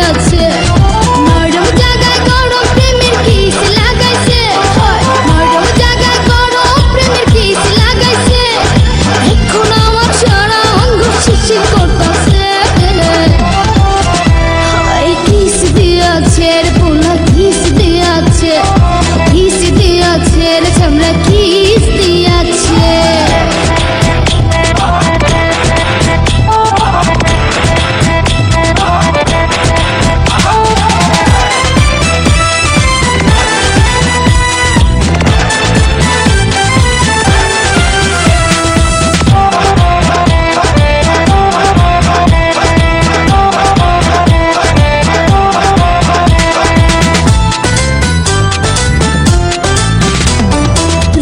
দিয়াছে নরম জায়গায় গরম প্রেমের কিস লাগাইছে নরম জায়গায় গরম প্রেমের কিস লাগাইছে এখন আমার সারা অঙ্গ শিশির করতেছে কিস দিয়াছে রে পোলা কিস দিয়াছে রে চামড়া কিস দিয়াছে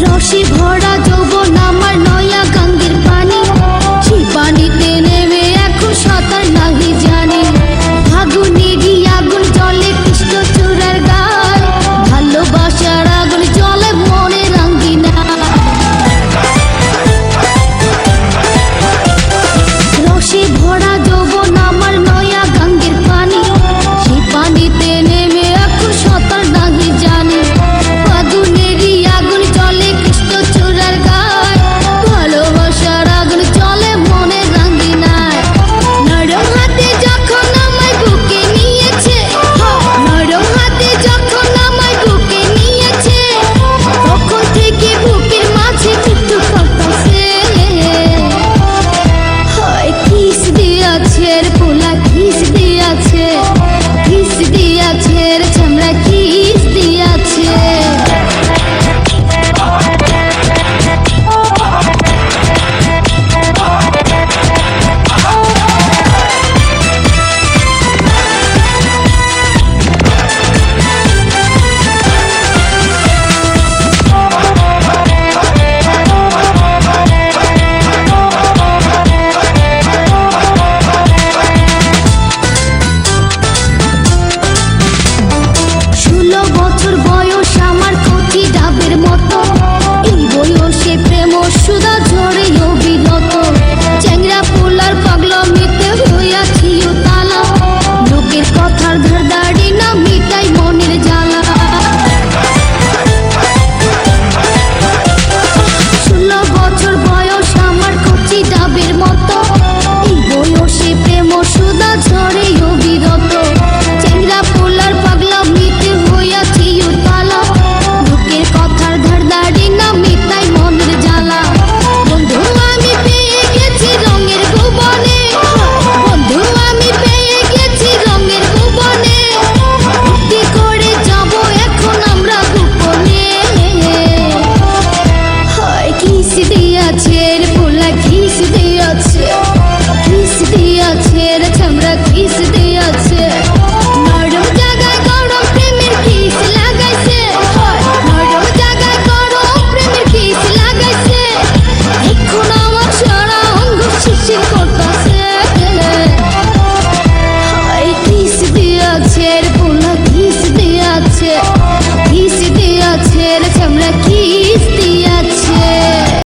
রসে ভরা যৌবন আমার নয়া গাঙ্গের পানি সেই পানিতে নেমে এখন সাঁতার নাহি জানি ফাগুনে গিয়ে আগুন জলে কৃষ্ণ চূড়ার গায় ভালোবাসার আগুন জলে মনে রাঙ্গিনা রসে ভরা যৌবন আমার নয়া গাঙ্গের পানি সেই পানিতে নেমে এখন সাঁতার নাহি জানি ফাগুনেরই আগুন জলে কৃষ্ণ চূড়ার গায় ভালোবাসার আগুন জলে মনে রাঙ্গিনায় নরম হাতে যখন আমায় বুকে নিয়েছে নরম হাতে যখন আমায় বুকে নিয়েছে তখন থেকে বুকের মাঝে টুকটুক করতেছে কিস দিয়াছে রে পোলা কিস দিয়াছে রে চামড়া কিস দিয়াছে রে চামড়া কিস দিয়াছে নরম জায়গায় গরম প্রেমের কিস লাগাইছে নরম জায়গায় গরম প্রেমের কিস লাগাইছে এখন আমার সারা অঙ্গ শিশির করতেছে কিস দিয়াছে রে পোলা কিস দিয়াছে রে চামড়া কিস